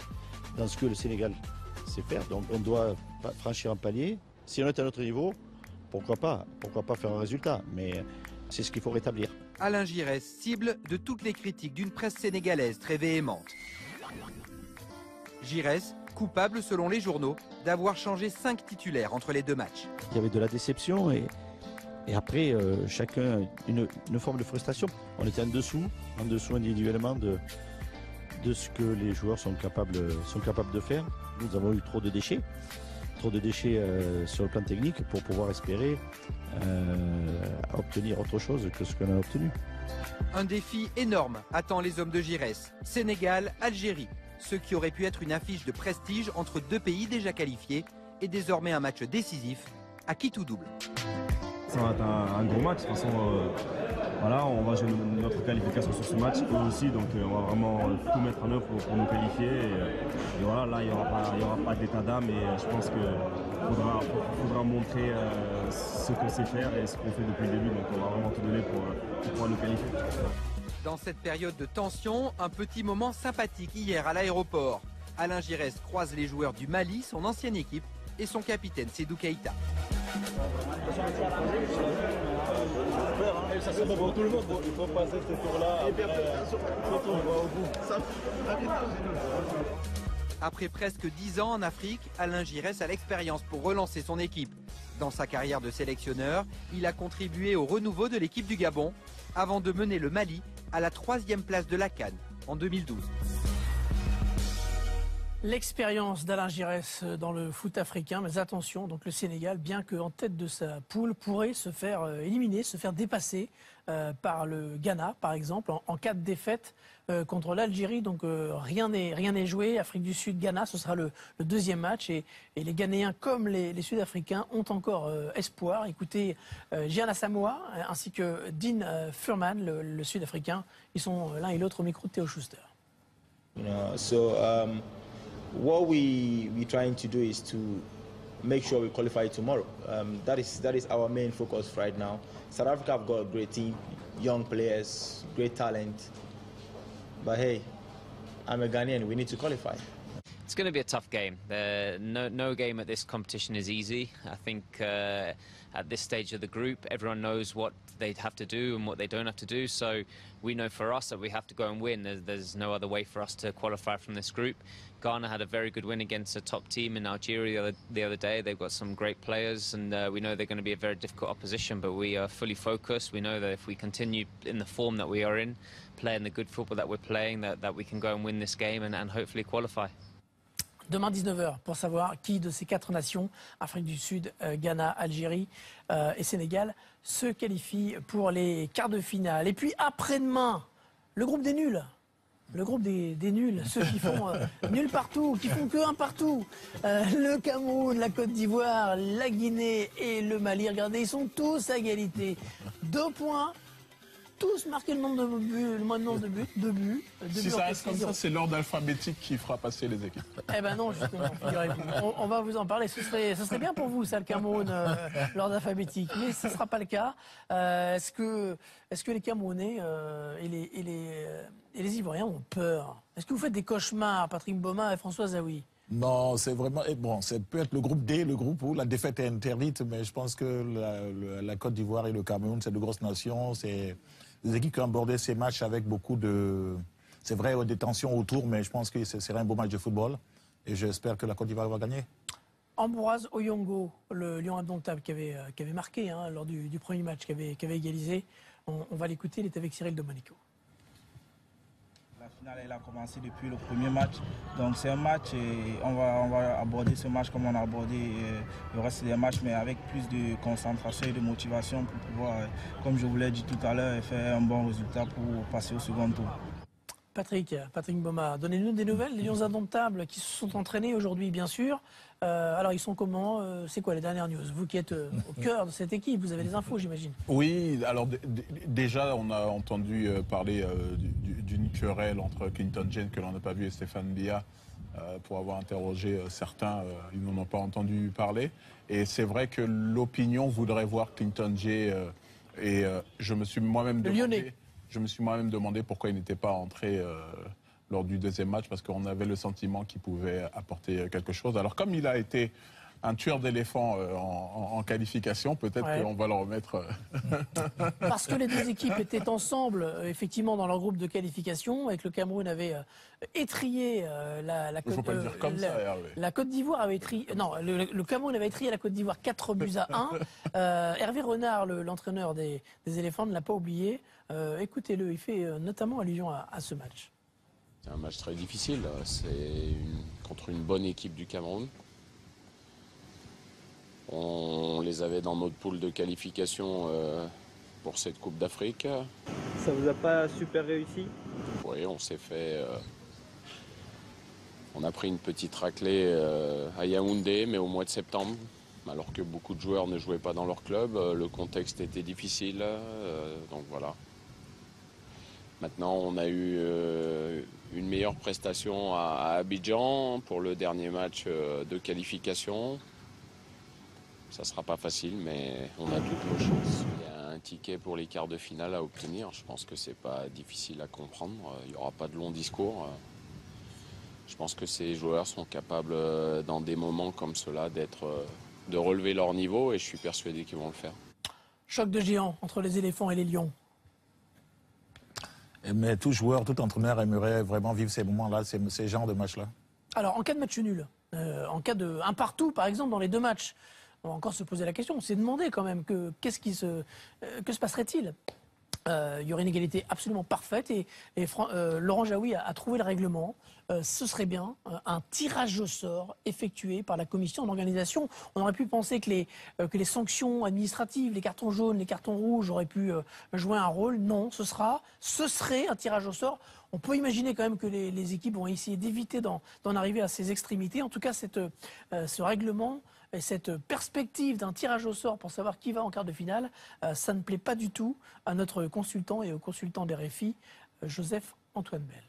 dans ce que le Sénégal sait faire. Donc on doit franchir un palier. Si on est à notre niveau, pourquoi pas faire un résultat, mais c'est ce qu'il faut rétablir. Alain Giresse, cible de toutes les critiques d'une presse sénégalaise très véhémente. Giresse, coupable selon les journaux d'avoir changé 5 titulaires entre les 2 matchs. Il y avait de la déception et après, chacun une forme de frustration. On était en dessous individuellement de ce que les joueurs sont capables de faire. Nous avons eu trop de déchets sur le plan technique pour pouvoir espérer obtenir autre chose que ce qu'on a obtenu. Un défi énorme attend les hommes de Giresse. Sénégal, Algérie. Ce qui aurait pu être une affiche de prestige entre 2 pays déjà qualifiés et désormais un match décisif à qui tout double. Ça va être un gros match. De toute façon, voilà, on va jouer notre qualification sur ce match, eux aussi, donc on va vraiment tout mettre en œuvre pour nous qualifier. Et voilà, là, il n'y aura pas d'état d'âme et je pense qu'il faudra montrer ce qu'on sait faire et ce qu'on fait depuis le début. Donc on va vraiment tout donner pour pouvoir nous qualifier. Dans cette période de tension, un petit moment sympathique hier à l'aéroport. Alain Giresse croise les joueurs du Mali, son ancienne équipe, et son capitaine Sédou Keïta. Ça c'est pour tout le monde, il faut passer ce tour-là. Après presque 10 ans en Afrique, Alain Giresse a l'expérience pour relancer son équipe. Dans sa carrière de sélectionneur, il a contribué au renouveau de l'équipe du Gabon avant de mener le Mali à la 3e place de la CAN en 2012. L'expérience d'Alain Giresse dans le foot africain, mais attention, donc le Sénégal, bien qu'en tête de sa poule, pourrait se faire éliminer, se faire dépasser par le Ghana, par exemple, en cas de défaite contre l'Algérie. Donc rien n'est joué. Afrique du Sud, Ghana, ce sera le deuxième match. Et les Ghanéens, comme les Sud-Africains, ont encore espoir. Écoutez, Gian Asamoah ainsi que Dean Furman, le Sud-Africain, ils sont l'un et l'autre au micro de Théo Schuster. What we're trying to do is to make sure we qualify tomorrow. That is our main focus right now. South Africa have got a great team, young players, great talent. But hey, I'm a Ghanaian. We need to qualify. It's going to be a tough game. No game at this competition is easy. I think at this stage of the group, everyone knows what they have to do and what they don't have to do. So we know for us that we have to go and win. There's no other way for us to qualify from this group. Ghana had a very good win against a top team in Algeria the other day. They've got some great players, and we know they're going to be a very difficult opposition, but we are fully focused. We know that if we continue in the form that we are in, playing the good football that we're playing, that we can go and win this game and hopefully qualify. Demain 19h pour savoir qui de ces 4 nations, Afrique du Sud, Ghana, Algérie et Sénégal, se qualifie pour les quarts de finale. Et puis après-demain, le groupe des nuls. Le groupe des nuls, ceux qui font nul partout, qui font que un partout. Le Cameroun, la Côte d'Ivoire, la Guinée et le Mali. Regardez, ils sont tous à égalité. 2 points. Tous marqué le nombre de buts, 2 buts. Si ça reste comme ça, c'est l'ordre alphabétique qui fera passer les équipes. Eh ben non, justement, figurez-vous. On va vous en parler. Ce serait bien pour vous, ça, le Cameroun, l'ordre alphabétique. Mais ce ne sera pas le cas. Est-ce que les Camerounais et les Ivoiriens ont peur? Est-ce que vous faites des cauchemars, Patrick Mboma et François Zawi? Non, c'est vraiment... Bon, ça peut être le groupe D, le groupe où la défaite est interdite, mais je pense que la Côte d'Ivoire et le Cameroun, c'est de grosses nations. C'est des équipes qui ont abordé ces matchs avec beaucoup de... C'est vrai, des tensions autour, mais je pense que ce serait un beau match de football. Et j'espère que la Côte d'Ivoire va gagner. Ambroise Oyongo, le lion indomptable qui avait marqué lors du premier match, qui avait égalisé. On va l'écouter, il est avec Cyril Domenico. La finale, elle a commencé depuis le premier match. Donc c'est un match et on va aborder ce match comme on a abordé le reste des matchs, mais avec plus de concentration et de motivation pour pouvoir, comme je vous l'ai dit tout à l'heure, faire un bon résultat pour passer au second tour. Patrick Mboma, donnez-nous des nouvelles, les Lions indomptables qui se sont entraînés aujourd'hui, bien sûr. Alors, ils sont comment? C'est quoi les dernières news? Vous qui êtes au cœur de cette équipe, vous avez des infos, j'imagine. Oui, alors déjà, on a entendu parler d'une querelle entre Clinton Jane, que l'on n'a pas vu, et Stéphane Biya. Pour avoir interrogé certains, ils n'en ont pas entendu parler. Et c'est vrai que l'opinion voudrait voir Clinton Jay, et je me suis moi-même demandé pourquoi il n'était pas entré lors du deuxième match, parce qu'on avait le sentiment qu'il pouvait apporter quelque chose. Alors comme il a été un tueur d'éléphants en qualification, peut-être qu'on va le remettre. Parce que les deux équipes étaient ensemble, effectivement, dans leur groupe de qualification, et que le Cameroun avait étrillé la Côte d'Ivoire. La Côte d'Ivoire avait étrillé. Non, le Cameroun avait étrillé la Côte d'Ivoire 4-1. Hervé Renard, l'entraîneur des éléphants, ne l'a pas oublié. Écoutez-le, il fait notamment allusion à ce match. C'est un match très difficile. C'est contre une bonne équipe du Cameroun. On les avait dans notre pool de qualification pour cette Coupe d'Afrique. Ça vous a pas super réussi? Oui, on s'est fait... on a pris une petite raclée à Yaoundé, mais au mois de septembre, alors que beaucoup de joueurs ne jouaient pas dans leur club. Le contexte était difficile, donc voilà. Maintenant, on a eu une meilleure prestation à Abidjan pour le dernier match de qualification. Ça ne sera pas facile, mais on a toutes nos chances. Il y a un ticket pour les quarts de finale à obtenir. Je pense que ce n'est pas difficile à comprendre. Il n'y aura pas de long discours. Je pense que ces joueurs sont capables, dans des moments comme cela, de relever leur niveau, et je suis persuadé qu'ils vont le faire. Choc de géant entre les éléphants et les lions. Mais tout joueur, tout entraîneur aimerait vraiment vivre ces moments-là, ces genres de matchs-là. Alors, en cas de match nul, en cas de un partout, par exemple, dans les deux matchs, on va encore se poser la question. On s'est demandé quand même que se passerait-il? Il y aurait une égalité absolument parfaite et Laurent Jaoui a trouvé le règlement. Ce serait bien un tirage au sort effectué par la commission d'organisation. On aurait pu penser que les sanctions administratives, les cartons jaunes, les cartons rouges auraient pu jouer un rôle. Non, ce serait un tirage au sort. On peut imaginer quand même que les équipes vont essayer d'éviter d'en arriver à ces extrémités. En tout cas, ce règlement et cette perspective d'un tirage au sort pour savoir qui va en quart de finale, ça ne plaît pas du tout à notre consultant et au consultant des RFI, Joseph-Antoine Bell.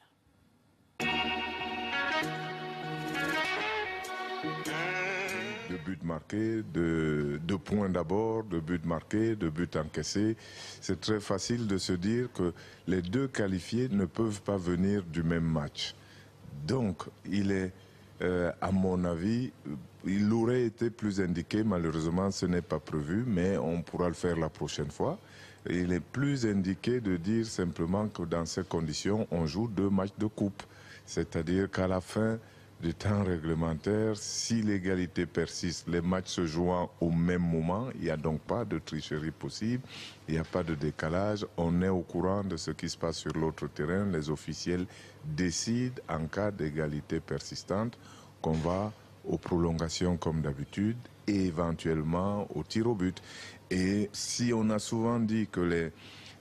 De buts marqués, de 2 points d'abord, de buts marqués, de buts encaissés. C'est très facile de se dire que les 2 qualifiés ne peuvent pas venir du même match. Donc, il est, à mon avis, il aurait été plus indiqué, malheureusement ce n'est pas prévu, mais on pourra le faire la prochaine fois. Il est plus indiqué de dire simplement que dans ces conditions, on joue 2 matchs de coupe. C'est-à-dire qu'à la fin du temps réglementaire, si l'égalité persiste, les matchs se jouant au même moment, il n'y a donc pas de tricherie possible, il n'y a pas de décalage, on est au courant de ce qui se passe sur l'autre terrain, les officiels décident en cas d'égalité persistante qu'on va aux prolongations comme d'habitude et éventuellement au tir au but. Et si on a souvent dit que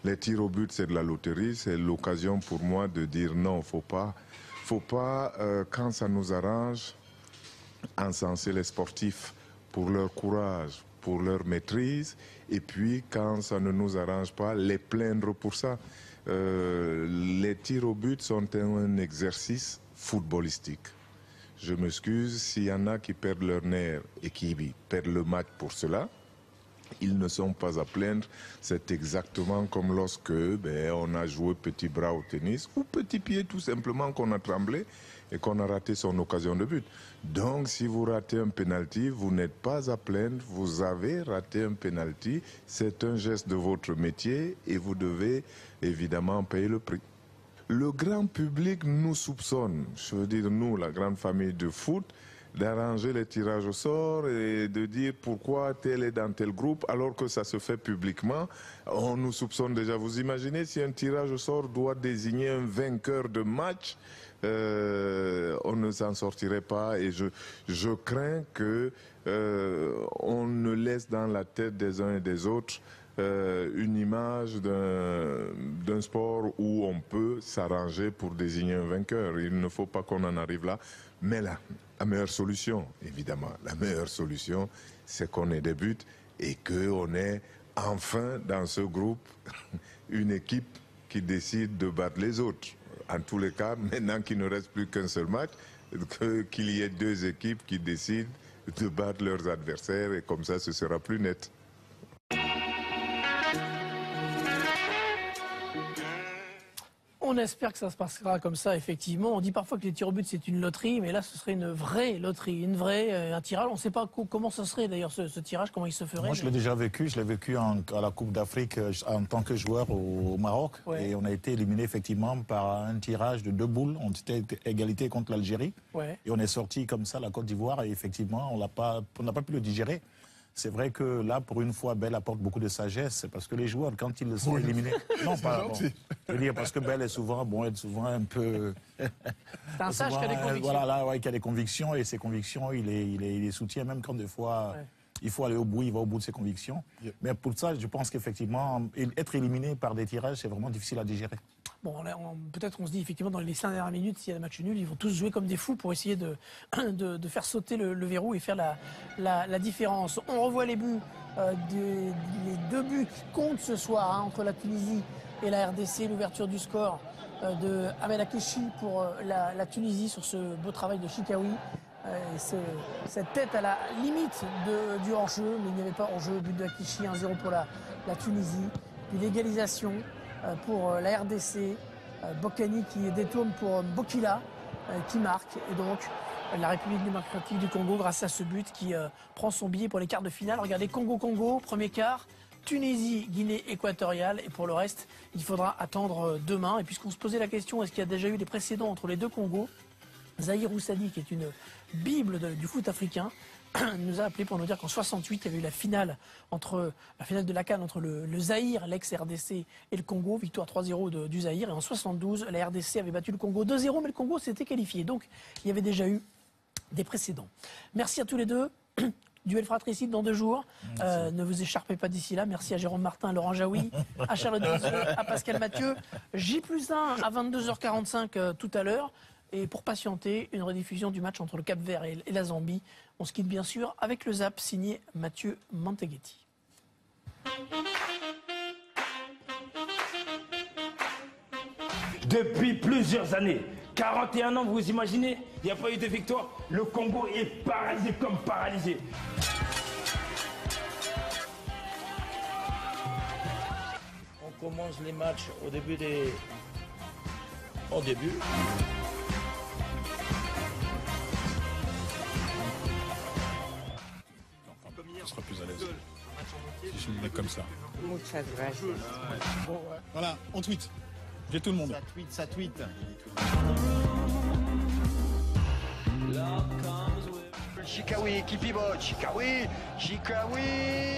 les tirs au but c'est de la loterie, c'est l'occasion pour moi de dire non, faut pas quand ça nous arrange, encenser les sportifs pour leur courage, pour leur maîtrise, et puis quand ça ne nous arrange pas, les plaindre pour ça. Les tirs au but sont un exercice footballistique. Je m'excuse s'il y en a qui perdent leur nerf et qui perdent le match pour cela. Ils ne sont pas à plaindre. C'est exactement comme lorsque on a joué petit bras au tennis ou petit pied tout simplement qu'on a tremblé et qu'on a raté son occasion de but. Donc si vous ratez un penalty, vous n'êtes pas à plaindre, vous avez raté un penalty. C'est un geste de votre métier et vous devez évidemment payer le prix. Le grand public nous soupçonne, je veux dire nous, la grande famille de foot, d'arranger les tirages au sort et de dire pourquoi tel est dans tel groupe alors que ça se fait publiquement. On nous soupçonne déjà. Vous imaginez si un tirage au sort doit désigner un vainqueur de match, on ne s'en sortirait pas et je crains que on ne laisse dans la tête des uns et des autres une image d'un sport où on peut s'arranger pour désigner un vainqueur. Il ne faut pas qu'on en arrive là. Mais là, la meilleure solution, évidemment, la meilleure solution, c'est qu'on ait des buts et qu'on ait enfin dans ce groupe une équipe qui décide de battre les autres. En tous les cas, maintenant qu'il ne reste plus qu'un seul match, qu'il y ait 2 équipes qui décident de battre leurs adversaires et comme ça, ce sera plus net. On espère que ça se passera comme ça, effectivement. On dit parfois que les tirs au but, c'est une loterie, mais là, ce serait une vraie loterie, un tirage. On ne sait pas comment ça serait, d'ailleurs, ce tirage, comment il se ferait. Moi, je l'ai déjà vécu. Je l'ai vécu à la Coupe d'Afrique en tant que joueur au Maroc. Ouais. Et on a été éliminé, effectivement, par un tirage de 2 boules. On était égalité contre l'Algérie. Ouais. Et on est sorti comme ça, la Côte d'Ivoire, et effectivement, on n'a pas pu le digérer. C'est vrai que là, pour une fois, Bell apporte beaucoup de sagesse, parce que les joueurs, quand ils sont éliminés... Non, pas bon. Je veux dire, parce que Bell est souvent un peu... C'est un sage qui a des convictions. Voilà, là, ouais, qui a des convictions, et ces convictions, il les soutient, même quand des fois... Ouais. Il faut aller au bout, il va au bout de ses convictions. Yep. Mais pour ça, je pense qu'effectivement, être éliminé par des tirages, c'est vraiment difficile à digérer. Bon, peut-être on se dit effectivement dans les 5 dernières minutes, s'il y a un match nul, ils vont tous jouer comme des fous pour essayer de faire sauter le verrou et faire la différence. On revoit les buts, les 2 buts qui comptent ce soir entre la Tunisie et la RDC, l'ouverture du score de Ahmed Akechi pour la Tunisie sur ce beau travail de Chikaoui. Cette tête à la limite du hors-jeu, mais il n'y avait pas hors-jeu, but de Akechi, 1-0 pour la Tunisie. Puis l'égalisation pour la RDC, Bokani qui détourne pour Bokila qui marque, et donc la République démocratique du Congo grâce à ce but qui prend son billet pour les quarts de finale. Regardez, Congo-Congo, premier quart, Tunisie, Guinée équatoriale, et pour le reste il faudra attendre demain. Et puisqu'on se posait la question, est-ce qu'il y a déjà eu des précédents entre les 2 Congos, Zahir Oussadi, qui est une bible du foot africain, nous a appelé pour nous dire qu'en 68, il y avait eu la finale de la CAN entre le Zaïre, l'ex-RDC, et le Congo, victoire 3-0 du Zaïre. Et en 72, la RDC avait battu le Congo 2-0, mais le Congo s'était qualifié. Donc, il y avait déjà eu des précédents. Merci à tous les deux. Duel fratricide dans 2 jours. Ne vous écharpez pas d'ici là. Merci à Jérôme Martin, à Laurent Jaoui, à Charlotte Dizeux, à Pascal Mathieu. J+1 à 22h45 tout à l'heure. Et pour patienter, une rediffusion du match entre le Cap-Vert et la Zambie. On se quitte bien sûr avec le ZAP signé Mathieu Manteghetti. Depuis plusieurs années, 41 ans, vous imaginez, il n'y a pas eu de victoire. Le Congo est paralysé comme paralysé. On commence les matchs au début des... Au début. Je serai plus à l'aise. Si je me mets comme ça. Muchas gracias. Bon, voilà, on tweet. J'ai tout le monde. Ça tweet. Chikawi qui pivote, Chikawi,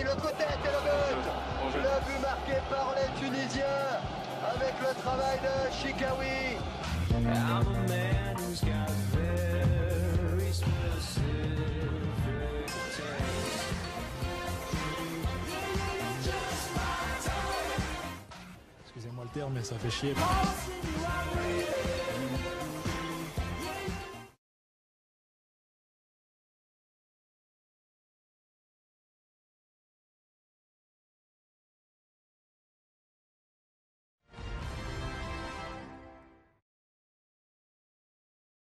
le côté et le but. Le but marqué par les Tunisiens avec le travail de Chikawi. Excusez-moi le terme, mais ça fait chier.